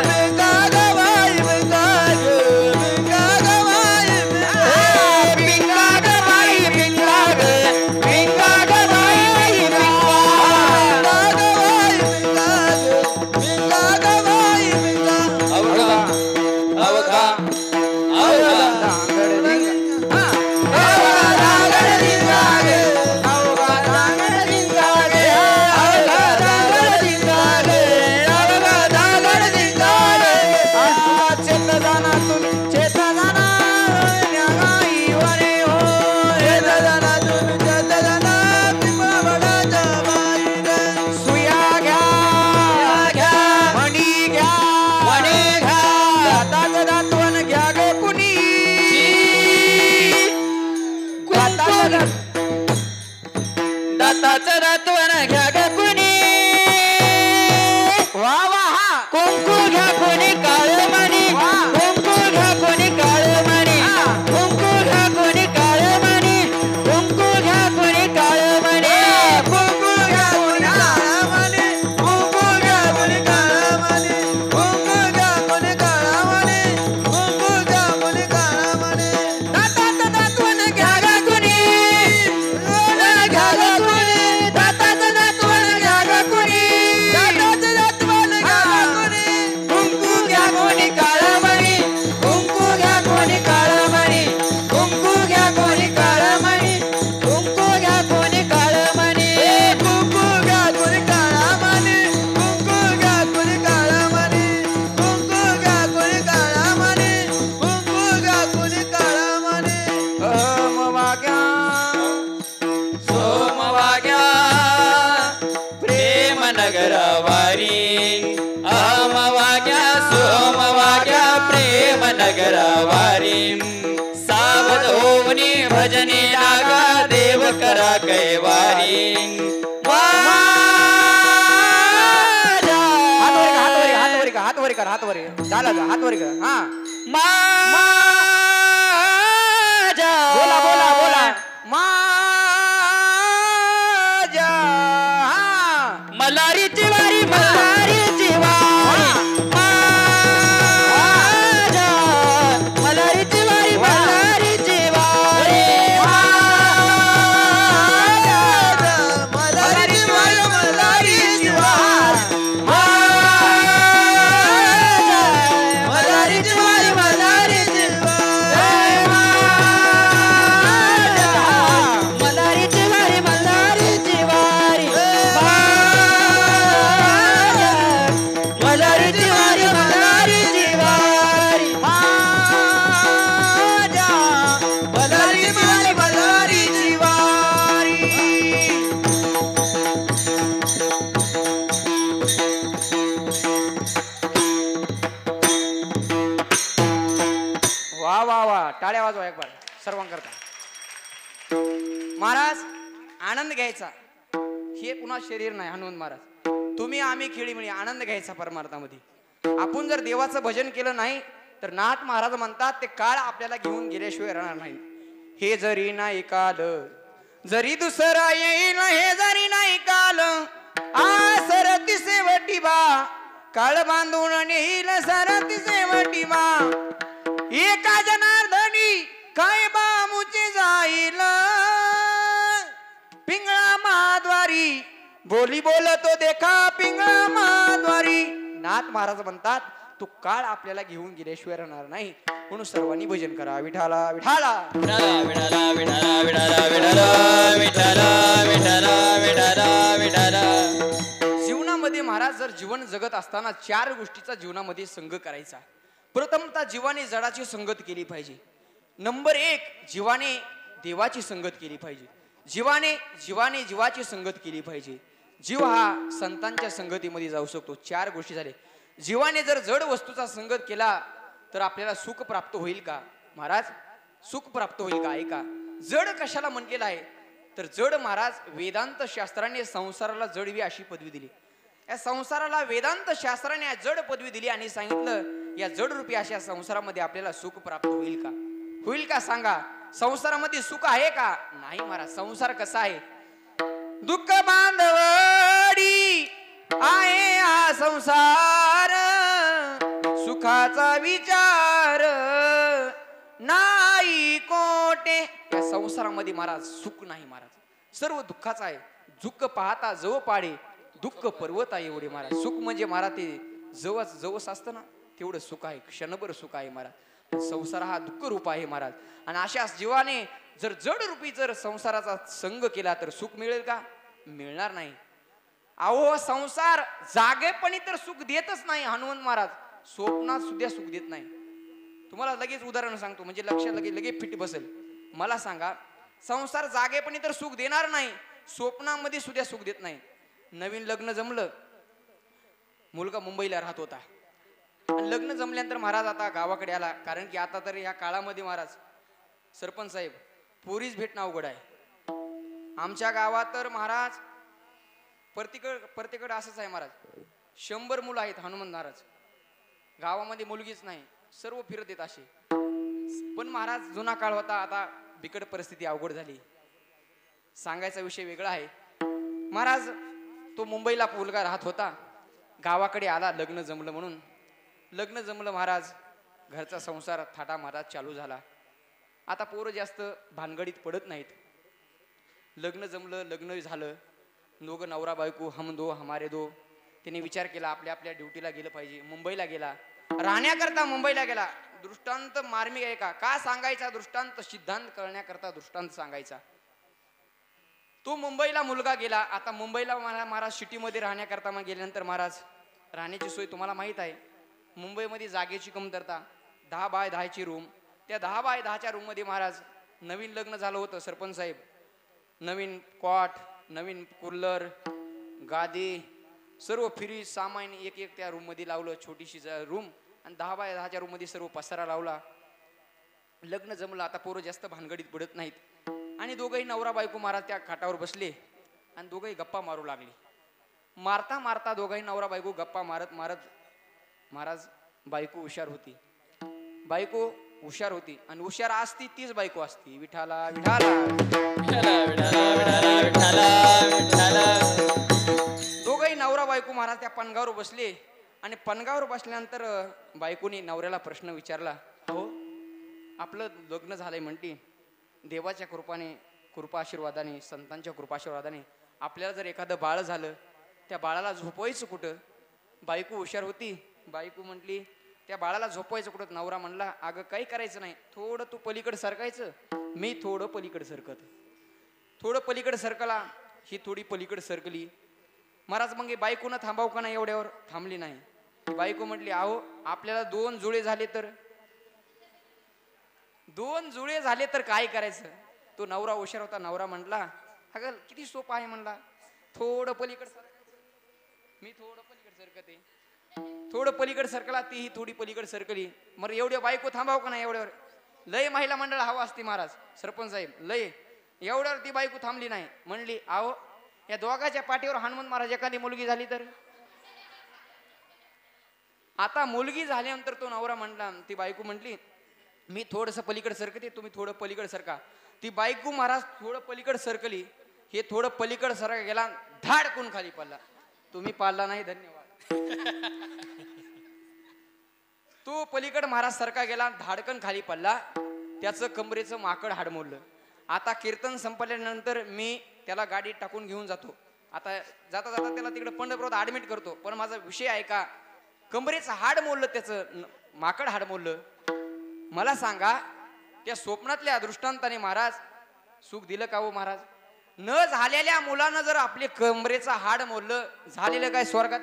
पिंगा ग बाई पिंगा पिंगा ग बाई पिंगा ग बाई पिंगा पिंगा ग बाई पिंगा ग बाई पिंगा ग बाई पिंगा अवघा अवघा अवघा दाताचं दातवण घ्या ग कुणी वा वा हा कुंकू घ्या कोणी काळ मणी कुंकू घ्या कोणी काळ मणी कुंकू घ्या कोणी काळ मणी कुंकू घ्या कोणी काळ मणी कुंकू घ्या कोणी काळ मणी कुंकू घ्या कोणी काळ मणी कुंकू घ्या कोणी काळ मणी कुंकू घ्या कोणी काळ मणी दाताचं दातवण घ्या ग कुणी घ्या ग कुणी दाताचं दातवण घ्या ग कुणी दाताचं दातवण घ्या ग कुणी कुंकू घ्या कोणी काळ मणी कुंकू घ्या कोणी काळ मणी कुंकू घ्या कोणी काळ मणी कुंकू घ्या कोणी काळ मणी कुंकू घ्या कोणी काळ मणी कुंकू घ्या कोणी काळ मणी कुंकू घ्या कोणी काळ मणी कुंकू घ्या कोणी काळ मणी अहम वाग्या सोमवाग्या प्रेम नगरवारी अहमवाग्या सोमवाग्या प्रेम नगरवारी सावध होवनी भजनी लागा देव करा कैवारी हात वर हात वर कर हात वर झालं हात वर कर हा बोला बोला बोला माझ्या मल्हारीची वारी मल्हारीची वारी माझ्या मल्हारीची वारी मल्हारीची वारी माझ्या मल्हारीची वारी मल्हारीची वारी माझ्या मल्हारीची वारी मल्हारीची वारी मल्हारीची वारी मल्हारीची वारी मल्हारीची वारी मल्हारीची वारी माझ्या मल्हारीची वारी मल्हारीची वारी वा वा वा टाळ्या वाजवा एक बार सर्वांकरता महाराज आनंद घ्यायचा हे पुन्हा शरीर नाही हनुमंत महाराज तुम्ही आम्ही खेळी म्हणजे आनंद घ्यायचा परमार्थामध्ये आपण जर देवाचं भजन केलं नाही तर नाथ महाराज म्हणतात ते काळ आपल्याला घेऊन गेल्याशिवाय राहणार नाही हे जरी नाही काल जरी दुसरा येईल हे जरी नाही काल आ सरती सेवटी बा काळ बांधून नेईल सरती सेवटी बा एका जनार्दनी काय बामुचे जाईल पिंगळा महाद्वारी बोली बोलतो देखा पिंगळा महाद्वारी नाथ महाराज म्हणतात तो काळ आपल्याला घेऊन गेल्याशिवाय राहणार नाही म्हणून सर्वांनी भजन करा विठाला विठाला विठाला विठाला विठाला विठाला विठाला विठाला विठाला विठाला जीवनामध्ये महाराज जर जीवन जगत असताना 4 गोष्टीचा जीवनामध्ये संग करायचा प्रथमतः जीवाने जडाची संगत केली पाहिजे नंबर 1 जीवाने देवाची संगत केली पाहिजे जीवाने जीवाची संगत केली पाहिजे जीव हा संतांच्या संगतीमध्ये जाऊ शकतो 4 गोष्टी झाले जीवाने जर जड वस्तूचा संगत केला तर आपल्याला सुख प्राप्त होईल का महाराज सुख प्राप्त होईल का ऐका जड कशाला म्हटलेलं आहे तर जड महाराज वेदांत शास्त्राने संसाराला जडवी अशी पदवी दिली. या संसाराला वेदांत शास्त्राने जड पदवी दिली आणि सांगितलं या जड रूपी अशा संसारामध्ये आपल्याला सुख प्राप्त होईल का? होईल का सांगा? संसारामध्ये सुख आहे का? नाही महाराज. संसार कसा आहे? दुःख बांधवडी आहे हा संसार, सुखाचा विचार नाही कोटे. या संसारामध्ये महाराज सुख नाही महाराज, सर्व दुःखाचं आहे. दुःख पाहता जव पाडे, दुःख पर्वत आहे एवढे महाराज. सुख म्हणजे महाराज ते जवस असतं ना तेवढं सुख आहे, क्षणभर सुख आहे महाराज. संसार हा दुःख रूप आहे महाराज. आणि अशा जीवाने जर जड रूपी जर संसाराचा संग केला तर सुख मिळेल का? मिळणार नाही. अहो संसार जागेपणी तर सुख देतच नाही. हनुमंत महाराज स्वप्नात सुद्धा सुख देत नाही. तुम्हाला लगेच उदाहरण सांगतो म्हणजे लक्षात लगेच फिट बसेल. मला सांगा, संसार जागेपणी तर सुख देणार नाही, स्वप्नामध्ये सुद्धा सुख देत नाही. नवीन लग्न जमलं, मुलगा मुंबईला राहत होता. लग्न जमल्यानंतर महाराज आता गावाकडे आला. कारण की आता तर या काळामध्ये महाराज सरपंच साहेब पोरीच भेटणं अवघड आहे. आमच्या गावात तर महाराज प्रत्येकडे असंच आहे महाराज. 100 मुलं आहेत हनुमंत महाराज. गावामध्ये मुलगीच नाही, सर्व फिरत येत असे. पण महाराज जुना काळ होता, आता बिकट परिस्थिती अवघड झाली. सांगायचा विषय वेगळा आहे. महाराज तो मुंबईला मुलगा राहत होता, गावाकडे आला लग्न जमलं म्हणून. लग्न जमलं महाराज, घरचा संसार थाटा महाराज चालू झाला. आता पोरं जास्त भानगडीत पडत नाहीत. लग्न जमलं, लग्न झालं, दोघं नवरा बायको हम दो हमारे दो. त्याने विचार केला आपल्या आपल्या ड्युटीला गेलं पाहिजे. मुंबईला गेला, राहण्याकरता मुंबईला गेला. दृष्टांत मार्मिक आहे का? का सांगायचा दृष्टांत? सिद्धांत करण्याकरता दृष्टांत सांगायचा. तो मुंबईला मुलगा गेला. आता मुंबईला महाराज सिटीमध्ये राहण्याकरता मग गेल्यानंतर महाराज राहण्याची सोय तुम्हाला माहित आहे. मुंबईमध्ये जागेची कमतरता. 10 बाय 10ची रूम. त्या 10 बाय 10च्या रूम मध्ये महाराज नवीन लग्न झालं होतं सरपंच साहेब. नवीन कॉट, नवीन कूलर, गादी, सर्व फ्रीज सामान एक एक त्या रूम मध्ये लावलं. छोटीशी रूम आणि 10 बाय 10च्या रूम मध्ये सर्व पसारा लावला. लग्न जमलं. आता पोरं जास्त भानगडीत पडत नाहीत. आणि दोघंही नवरा बायको महाराज त्या खाटावर बसले आणि दोघंही गप्पा मारू लागले. मारता मारता दोघंही नवरा बायको गप्पा मारत मारत महाराज बायको हुशार होती. बायको हुशार होती आणि हुशार असती तीच बायको असती. विठाला विठाला दोघंही नवरा बायको महाराज त्या पणगावर बसले. आणि पणगावर बसल्यानंतर बायकोनी नवऱ्याला प्रश्न विचारला, हो आपलं लग्न झालंय म्हणते, देवाच्या कृपा आशीर्वादाने, संतांच्या कृपा आशीर्वादाने आपल्याला जर एखादं बाळ झालं, त्या बाळाला झोपवायचं कुठं? बायको हुशार होती. बायको म्हटली त्या बाळाला झोपवायचं कुठं? नवरा म्हणला, अगं काही करायचं नाही, थोडं तू पलीकडे सरकायचं. मी थोडं पलीकडे सरकत. थोडं पलीकडे सरकला, ही थोडी पलीकडे सरकली. महाराज मग बायकोनं थांबाव का नाही? एवढ्यावर थांबली नाही. बायको म्हटली, अहो आपल्याला 2 जुळे झाले तर 2 जुळे झाले तर काय करायचं? तो नवरा हुशार होता. नवरा म्हटला, अगं किती सोपं आहे म्हणला, थोडं पलीकडे सरकायचं. मी थोडं पलीकडे सरकते. थोडं पलीकडे सरकला, तीही थोडी पलीकडे सरकली. मग एवढ्या बायको थांबाव का नाही? एवढ्यावर लय महिला मंडळ हवा असते महाराज सरपंच साहेब, लय. एवढ्यावर ती बायको थांबली नाही. म्हणली, अहो या दोघाच्या पाठीवर हनुमंत महाराज एखादी मुलगी झाली तर? आता मुलगी झाल्यानंतर तो नवरा म्हणला, ती बायको म्हटली, मी थोडंसं पलीकडे सरकते, तुम्ही थोडं पलीकडे सरका. ती बायको महाराज थोडं पलीकडे सरकली. हे थोडं पलीकडे सरका गेला, धाडकून खाली पडला. तुम्ही पाळला नाही, धन्यवाद. तो पलीकडे महाराज सरका गेला, धाडकन खाली पडला. त्याचं कमरेचं माकड हाड मोडलं. आता कीर्तन संपल्यानंतर मी त्याला गाडीत टाकून घेऊन जातो. आता जाता जाता त्याला तिकडे पंढरपुरात ऍडमिट करतो. पण माझा विषय आहे का, कमरेचं हाड मोडलं, त्याचं माकड हाड मोडलं. मला सांगा, त्या स्वप्नातल्या दृष्टांताने महाराज सुख दिलं का हो महाराज? न झालेल्या मुलानं जर आपले कमरेचं हाड मोडलं, झालेलं काय स्वर्गात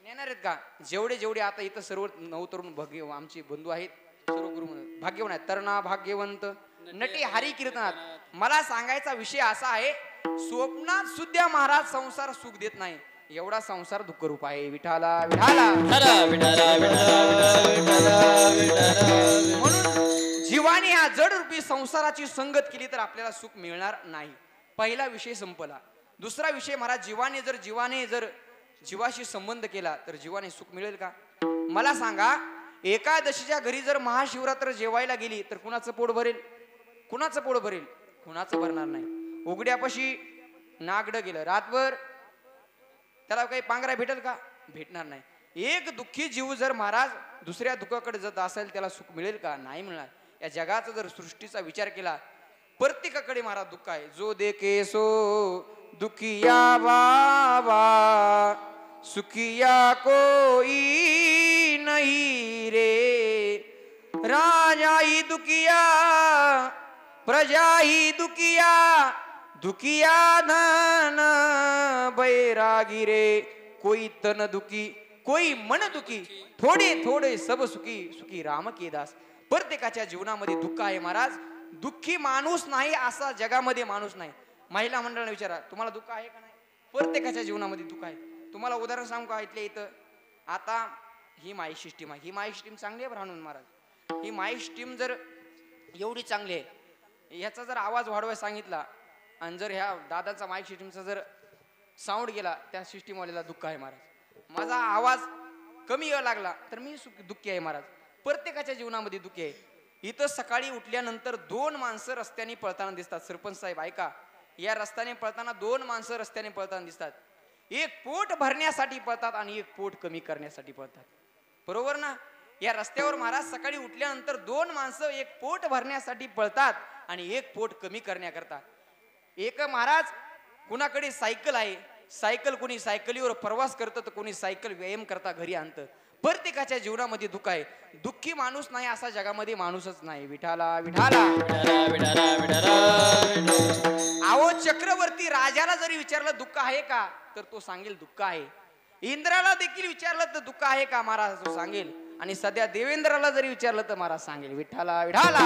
नेणार आहेत का? जेवढे जेवढे आता इथं सर्व नवतरुण भाग्य आमचे बंधू आहेत, सर्व गुरु भाग्यवान आहेत. तरणा भाग्यवंत नटी हरी कीर्तनात. मला सांगायचा विषय असा आहे, स्वप्नात सुद्धा महाराज संसार सुख देत नाही. एवढा संसार दुःख रूप आहे. विठाला विठाला म्हणून जीवाने ह्या जड रूपी संसाराची संगत केली तर आपल्याला सुख मिळणार नाही. पहिला विषय संपला. दुसरा विषय महाराज, जीवाने जर जीवाशी संबंध केला तर जीवाने सुख मिळेल का? मला सांगा, एकादशीच्या घरी जर महाशिवरात्र जेवायला गेली तर कुणाचं पोट भरेल? कुणाचं पोट भरेल? कुणाचं भरणार नाही. उघड्यापाशी नागडं गेलं रातभर, त्याला काही पांघरा भेटेल का? भेटणार नाही. एक दुःखी जीव जर महाराज दुसऱ्या दुःखाकडे जात असेल त्याला सुख मिळेल का? नाही मिळणार. या जगाचा जर सृष्टीचा विचार केला, प्रत्येकाकडे महाराज दुःख आहे. जो देखे सो दुखिया बाबा, सुखिया कोई नहीं रे. राजा ही दुखिया, प्रजा ही दुखिया, दुखिया धन बैरागी रे. कोई तन दुखी, कोई मन दुखी, थोडे थोडे सब सुखी, सुखी राम के दास. प्रत्येकाच्या जीवनामध्ये दुःख आहे महाराज. दुःखी माणूस नाही असा जगामध्ये माणूस नाही. महिला मंडळाने विचारा, तुम्हाला दुःख आहे का नाही? प्रत्येकाच्या जीवनामध्ये दुःख आहे. तुम्हाला उदाहरण सांगू का? इथल्या इथं आता ही माई सिस्टीम आहे. ही माई सिस्टीम चांगली आहे ब्राह्मण महाराज. ही माई सिस्टीम जर एवढी चांगली आहे, ह्याचा जर आवाज वाढवायला सांगितला आणि जर ह्या दादाचा माईक सिस्टीमचा जर साऊंड गेला, त्या सिस्टीमवाल्याला दुःख आहे महाराज. माझा आवाज कमी यायला लागला तर मी दुःखी आहे महाराज. प्रत्येकाच्या जीवनामध्ये दुःखी आहे. इथं सकाळी उठल्यानंतर 2 माणसं रस्त्याने पळताना दिसतात. सरपंच साहेब ऐका, या रस्त्याने पळताना 2 माणसं रस्त्याने पळताना दिसतात. एक पोट भरण्यासाठी पळतात आणि एक पोट कमी करण्यासाठी पळतात. बरोबर ना? या रस्त्यावर महाराज सकाळी उठल्यानंतर 2 माणसं एक पोट भरण्यासाठी पळतात आणि एक पोट कमी करण्याकरता. एक महाराज कुणाकडे सायकल आहे, सायकल कोणी सायकलीवर प्रवास करतं तर कोणी सायकल व्यायाम करता घरी आणतं. प्रत्येकाच्या जीवनामध्ये दुःख आहे. दुःखी माणूस नाही असा जगामध्ये माणूसच नाही. विठाला विठाला. अहो, चक्रवर्ती राजाला जरी विचारलं दुःख आहे का तर तो सांगेल दुःख आहे. इंद्राला देखील विचारलं तर दुःख आहे का महाराज तो सांगेल. आणि सध्या देवेंद्राला जरी विचारलं तर महाराज सांगेल विठाला विठाला.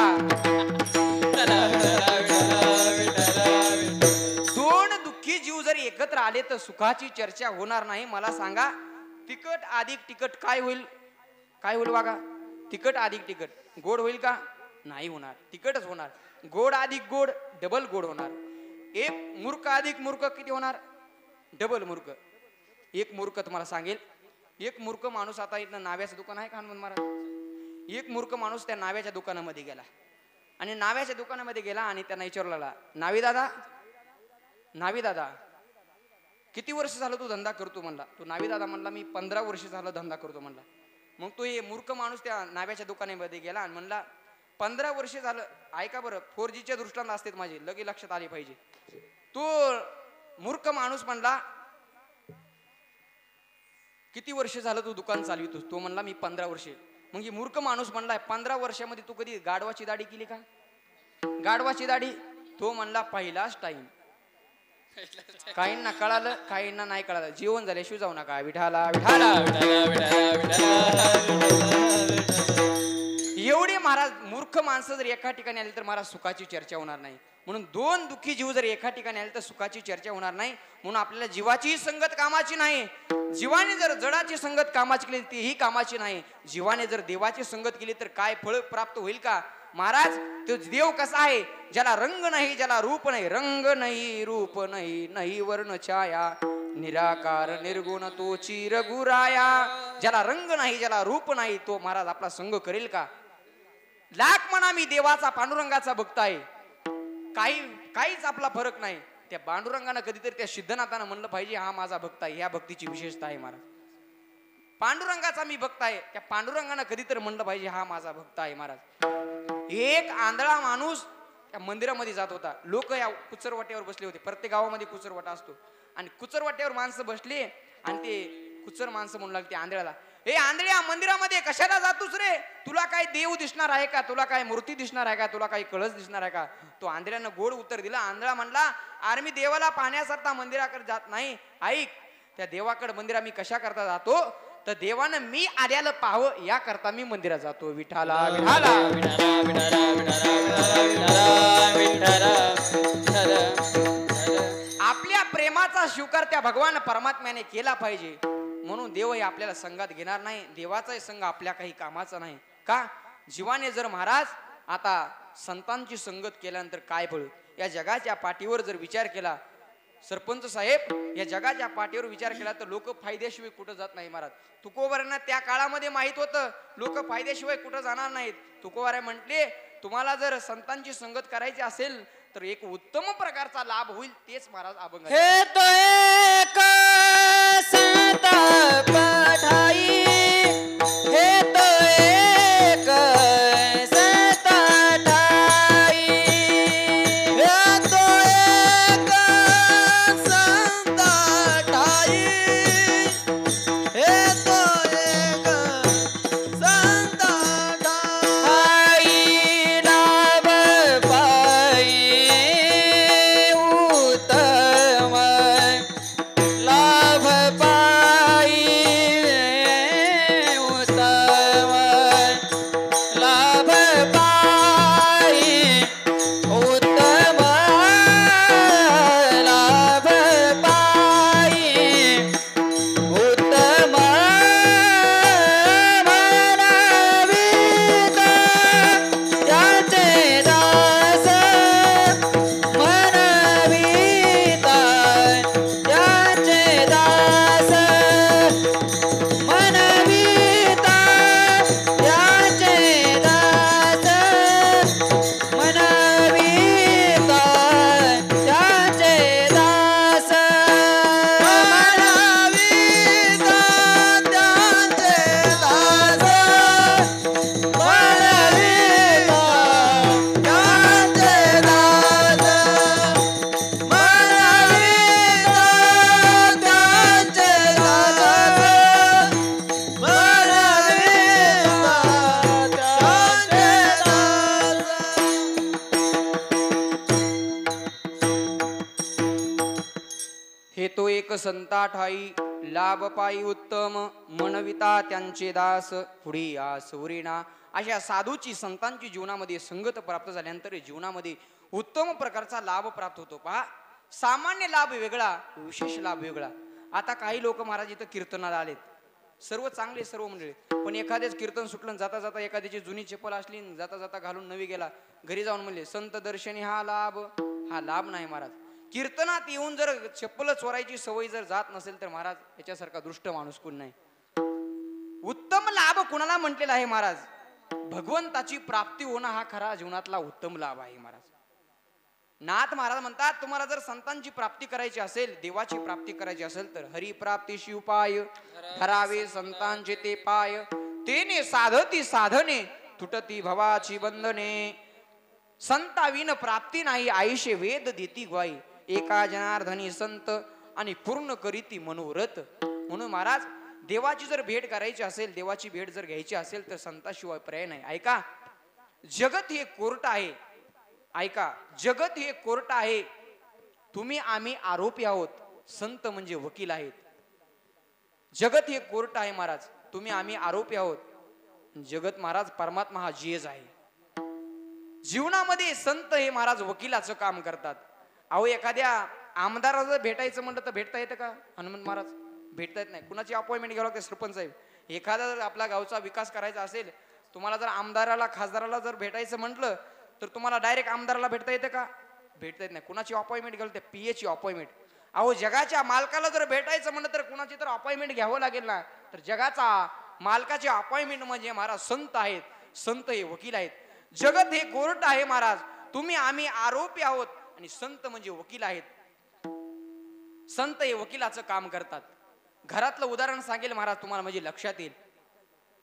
2 दुःखी जीव जरी एकत्र आले तर सुखाची चर्चा होणार नाही. मला सांगा, तिकट अधिक तिकट काय होईल? काय होईल बघा? तिकट अधिक तिकट गोड होईल का? नाही होणार. तिकटच होणार. गोड अधिक गोड डबल गोड होणार. एक मूर्ख अधिक मूर्ख किती होणार? डबल मूर्ख. एक मूर्ख तुम्हाला सांगेल, एक मूर्ख माणूस, आता इथं नाव्याचं दुकान आहे का हनुमान महाराज? एक मूर्ख माणूस त्या नाव्याच्या दुकानामध्ये गेला आणि नाव्याच्या दुकानामध्ये गेला आणि त्यांना विचारला, नावी दादा किती वर्ष झालं तू धंदा करतो म्हणला. तो नावी दादा म्हणला, मी 15 वर्ष झालं धंदा करतो म्हणला. मग तो हे मूर्ख माणूस त्या नाव्याच्या दुकानामध्ये गेला आणि म्हणला, 15 वर्ष झालं. ऐका बरं, 4Gच्या दृष्टांत असतात माझे, लगे लक्षात आले पाहिजे. तो मूर्ख माणूस म्हणला, किती वर्ष झालं तू दुकान चालवितोस? तो म्हणला, मी 15 वर्ष. मग ही मूर्ख माणूस म्हणला, 15 वर्षामध्ये तू कधी गाढवाची दाढी केली का? गाढवाची दाढी? तो म्हणला, पहिलाच टाइम. काहींना कळालं, काहींना नाही कळालं. जेवण झाल्याशिवाय जाऊ नका. विठाला विठाला. एवढे महाराज मूर्ख माणसं जर एका ठिकाणी आली तर महाराज सुखाची चर्चा होणार नाही. म्हणून 2 दुःखी जीव जर एका ठिकाणी आले तर सुखाची चर्चा होणार नाही. म्हणून आपल्याला जीवाची संगत कामाची नाही. जीवाने जर जडाची संगत कामाची केली तीही कामाची नाही. जीवाने जर देवाची संगत केली तर काय फळ प्राप्त होईल का? महाराज, तो देव कसा आहे? ज्याला रंग नाही, ज्याला रूप नाही. रंग नाही, रूप नाही, नाही वर्ण छाया, निराकार निर्गुण तोची रघुराया. ज्याला रंग नाही, ज्याला रूप नाही, तो महाराज आपला संग करेल का? लाख म्हणा मी देवाचा पांडुरंगाचा भक्त आहे, काहीच आपला फरक नाही. त्या पांडुरंगानं कधीतरी त्या सिद्धनाथानं म्हणलं पाहिजे, हा माझा भक्त आहे. ह्या भक्तीची विशेषता आहे महाराज. पांडुरंगाचा मी भक्त आहे, त्या पांडुरंगानं कधीतरी म्हणलं पाहिजे, हा माझा भक्त आहे महाराज. एक आंधळा माणूस त्या मंदिरामध्ये जात होता. लोक या कुचरवाट्यावर बसले होते. प्रत्येक गावामध्ये कुचरवाटा असतो आणि कुचरवाट्यावर माणसं बसली आणि ते कुचर माणसं म्हणू लागते आंधळ्याला, हे आंधळ्या, मंदिरामध्ये कशाला जातोस रे? तुला काय देव दिसणार आहे का? तुला काय मूर्ती दिसणार आहे का? तुला काही कळस दिसणार आहे का? तो आंधळ्यानं गोड उत्तर दिला. आंधळा म्हणला, अरे मी देवाला पाहण्याकरता मंदिराकडे जात नाही. ऐक, त्या देवाकडे मंदिरा मी कशा करता जातो तर देवानं मी आल्याला पाहावं या करता मी मंदिरात जातो. विठाला विठाला. आपल्या प्रेमाचा स्वीकार त्या भगवान परमात्म्याने केला पाहिजे. म्हणून देवही आपल्याला संगात घेणार नाही. देवाचाही संघ आपल्या काही कामाचा नाही. का? जीवाने जर महाराज आता संतांची संगत केल्यानंतर काय फळ? या जगाच्या पाठीवर जर विचार केला सरपंच साहेब, या जगाच्या पाठीवर विचार केला तर लोक फायद्याशिवाय कुठं जात नाही महाराज. तुकोबारांना त्या काळामध्ये माहित होतं लोक फायद्याशिवाय कुठं जाणार नाहीत. तुकोबाराय म्हटले तुम्हाला जर संतांची संगत करायची असेल तर एक उत्तम प्रकारचा लाभ होईल, तेच महाराज अभंग. हे तो एक संत पठाई, हे तो एक संत ठाई, हे तो एक संत ठाई, हे तो एक संत ठाई. लाभ पाई उत्तम, लाभ पाई उत्तम, लाभ पाई उत्तम, लाभ पाई उत्तम. मनवित त्याचे दास, मनवित त्याचे दास, मनवित त्याचे दास, मनवित त्याचे दास. मनवित त्यांचे दास, मनवित त्यांचे दास, मनवित त्यांचे दास, मनवित त्यांचे दास. हे तो एक संता ठाई, लाभ पाई उत्तम, मनविता त्यांचे दास, पुढे आस उरेना. अशा साधूची संतांची जीवनामध्ये संगत प्राप्त झाल्यानंतर जीवनामध्ये उत्तम प्रकारचा लाभ प्राप्त होतो. पहा, सामान्य लाभ वेगळा, विशेष लाभ वेगळा. आता काही लोक महाराज इथं कीर्तनाला आलेत, सर्व चांगले सर्व मंडळी, पण एखाद्याच कीर्तन सुटलं, जाता जाता एखाद्याची जुनी चप्पल असली, जाता जाता घालून नवी गेला, घरी जाऊन म्हणले संत दर्शनी हा लाभ नाही महाराज. कीर्तनात येऊन जर चप्पल चोरायची सवय जर जात नसेल तर महाराज याच्यासारखा दृष्ट माणूस कोण नाही. उत्तम लाभ कुणाला म्हटलेला आहे महाराज? भगवंताची प्राप्ती होणं हा खरा जीवनातला उत्तम लाभ आहे महाराज. नाथ महाराज म्हणतात तुम्हाला जर संतांची प्राप्ती करायची असेल, देवाची प्राप्ती करायची असेल तर हरिप्राप्तीशी उपाय धरावे संतांचे ते पाय, तेने साधती साधने तुटती भवाची बंधने. संताविन प्राप्ती नाही आईशे वेद देती ग्वाई, एका जनार्दनी संत आणि पूर्ण करीती मनोरथ. म्हणून महाराज देवाची जर भेट करायची असेल, देवाची भेट जर घ्यायची असेल तर संताशिवाय पर्याय नाही. ऐका, जगत हे कोर्ट आहे. ऐका, जगत हे कोर्ट आहे. तुम्ही आम्ही आरोपी आहोत, संत म्हणजे वकील आहेत. जगत हे कोर्ट आहे महाराज, तुम्ही आम्ही आरोपी आहोत. जगत महाराज परमात्मा हा जज आहे. जीवनामध्ये संत हे महाराज वकिलाचं काम करतात. अहो, एखाद्या आमदाराला भेटायचं म्हणलं तर भेटता येतं का? हनुमंत महाराज भेटता येत नाही. कुणाची अपॉइंटमेंट घ्यावं लागते? सरपंच साहेब. एखादा जर आपला गावचा विकास करायचा असेल, तुम्हाला जर आमदाराला खासदाराला जर भेटायचं म्हटलं तर तुम्हाला डायरेक्ट आमदाराला भेटता येतं का? भेटता येत नाही. कुणाची अपॉइंटमेंट घ्यावं लागते? पीएची अपॉइंटमेंट. अहो, जगाच्या मालकाला जर भेटायचं म्हणलं तर कुणाची तर अपॉइंटमेंट घ्यावं लागेल ना. तर जगाचा मालकाची अपॉइंटमेंट म्हणजे महाराज संत आहेत. संत हे वकील आहेत. जगत हे कोर्ट आहे महाराज, तुम्ही आम्ही आरोपी आहोत आणि संत म्हणजे वकील आहेत. संत हे वकिलाचं काम करतात. घरातलं उदाहरण सांगेल महाराज तुम्हाला, म्हणजे लक्षात येईल.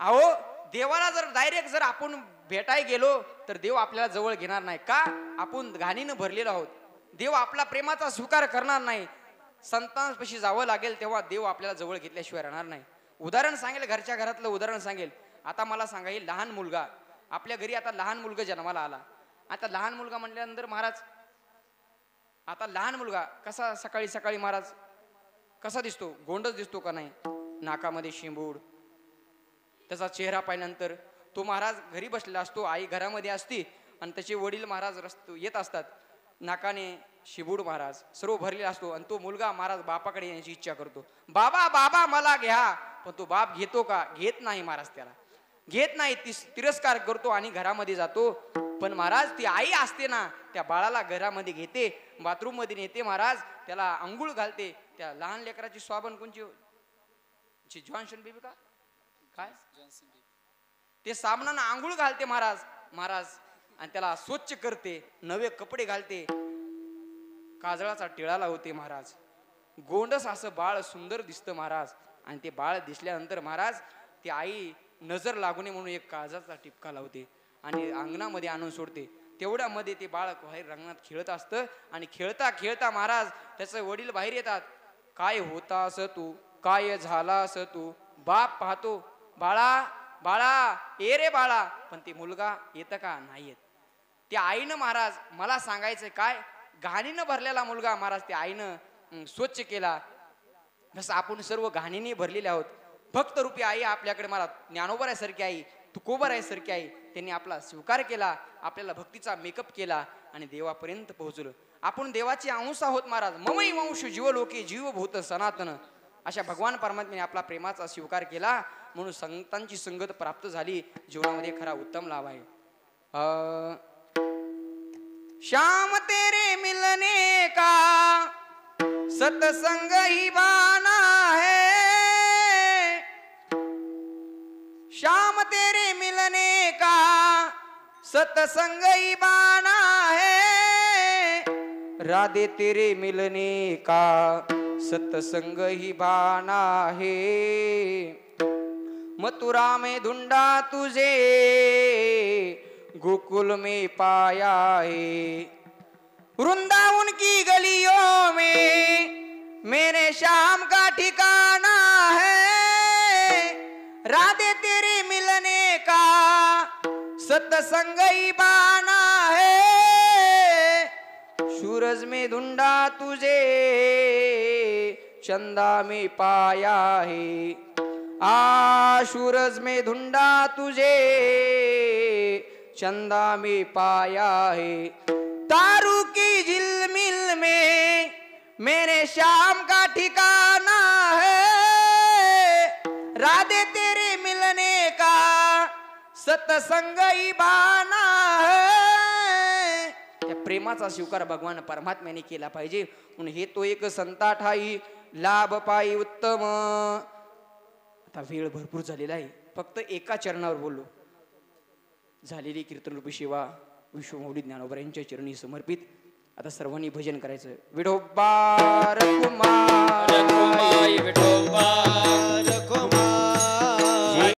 अहो, देवाला जर डायरेक्ट जर आपण भेटाय गेलो तर देव आपल्याला जवळ घेणार नाही. का? आपण घाणीनं भरलेलो आहोत. देव आपला प्रेमाचा स्वीकार करणार नाही. संतांपाशी जावं लागेल तेव्हा देव आपल्याला जवळ घेतल्याशिवाय राहणार नाही. उदाहरण सांगेल, घरच्या घरातलं उदाहरण सांगेल. आता मला सांगा, हे लहान मुलगा आपल्या घरी, आता लहान मुलगा जन्माला आला. आता लहान मुलगा म्हटल्यानंतर महाराज, आता लहान मुलगा कसा सकाळी सकाळी महाराज कसा दिसतो? गोंडच दिसतो का नाही? नाकामध्ये शिंबूड. त्याचा चेहरा पाहिल्यानंतर तो महाराज घरी बसलेला असतो, आई घरामध्ये असती आणि त्याचे वडील महाराज येत असतात. नाकाने शिबूड महाराज सर्व भरलेला असतो आणि तो मुलगा महाराज बापाकडे येण्याची इच्छा करतो. बाबा बाबा मला घ्या. पण तो बाप घेतो का? घेत नाही महाराज. त्याला घेत नाही, तिरस्कार करतो आणि घरामध्ये जातो पण महाराज ती आई असते ना, त्या बाळाला घरामध्ये घेते, बाथरूम मध्ये नेते महाराज, त्याला अंघोळ घालते. त्या लहान लेकराची स्वाबन कोणची जॉन्सन बेबी का काय ते साबणानं आंघोळ घालते महाराज आणि त्याला स्वच्छ करते, नवे कपडे घालते, काजळाचा टिळा लावते महाराज. गोंडस असं बाळ सुंदर दिसतं महाराज. आणि ते बाळ दिसल्यानंतर महाराज ती आई नजर लागू नये म्हणून एक काजळाचा टिपका लावते आणि अंगणामध्ये आणून सोडते. तेवढ्यामध्ये ते बाळ बाहेर रंगणात खेळत असतं आणि खेळता खेळता महाराज त्याचे वडील बाहेर येतात. काय होतास तू, काय झालास तू? बाप पाहतो, बाळा बाळा ये रे बाळा, पण ते मुलगा येतं का? नाही येत. त्या आईनं महाराज मला सांगायचं काय, घाणीनं भरलेला मुलगा महाराज त्या आईनं स्वच्छ केला. जसं आपण सर्व घाणीने भरलेले आहोत. भक्त रूपी आई आपल्याकडे मला ज्ञानोबरासारखी आई, तुकोबरासारखी आई, त्यांनी आपला स्वीकार केला, आपल्याला भक्तीचा मेकअप केला आणि देवापर्यंत पोहोचलो. आपण देवाचे अंश आहोत महाराज. ममई वंश जीवलोके जीवभूत सनातन. अशा भगवान परमात्म्याने आपला प्रेमाचा स्वीकार केला म्हणून संतांची संगत प्राप्त झाली. जीवनामध्ये खरा उत्तम लाभ आहे. श्याम तेरे मिलने का सतसंग ही बाना है, श्याम तेरे मिलने का सतसंग ही बाना है, राधे तेरे मिलने का सतसंग ही बाना है. मथुरा में ढूंढा तुझे, गोकुल में पाया है, वृंदावन की गलियों में मेरे श्याम का ठिकाना है, राधे तेरे मिलने का सतसंग ही बाना है. सूरज में ढूंढा तुझे, चंदा में पाया है, सूरज में ढूंढा तुझे, चंदा में पाया है. तारू की झिलमिल में मेरे श्याम का ठिकाना है, राधे तेरे मिलने का सतसंग ही बाना है. त्या प्रेमाचा स्वीकार भगवान परमात्म्याने केला पाहिजे म्हणून हे तो एक संता ठाई लाभ पायी उत्तम. आता वेळ भरपूर झालेला आहे, फक्त एका चरणावर बोललो. झालेली कीर्तन रूपी सेवा विश्वमौली ज्ञानोबा यांच्या चरणी समर्पित. आता सर्वांनी भजन करायचं. विठोबा रखुमाई विठोबा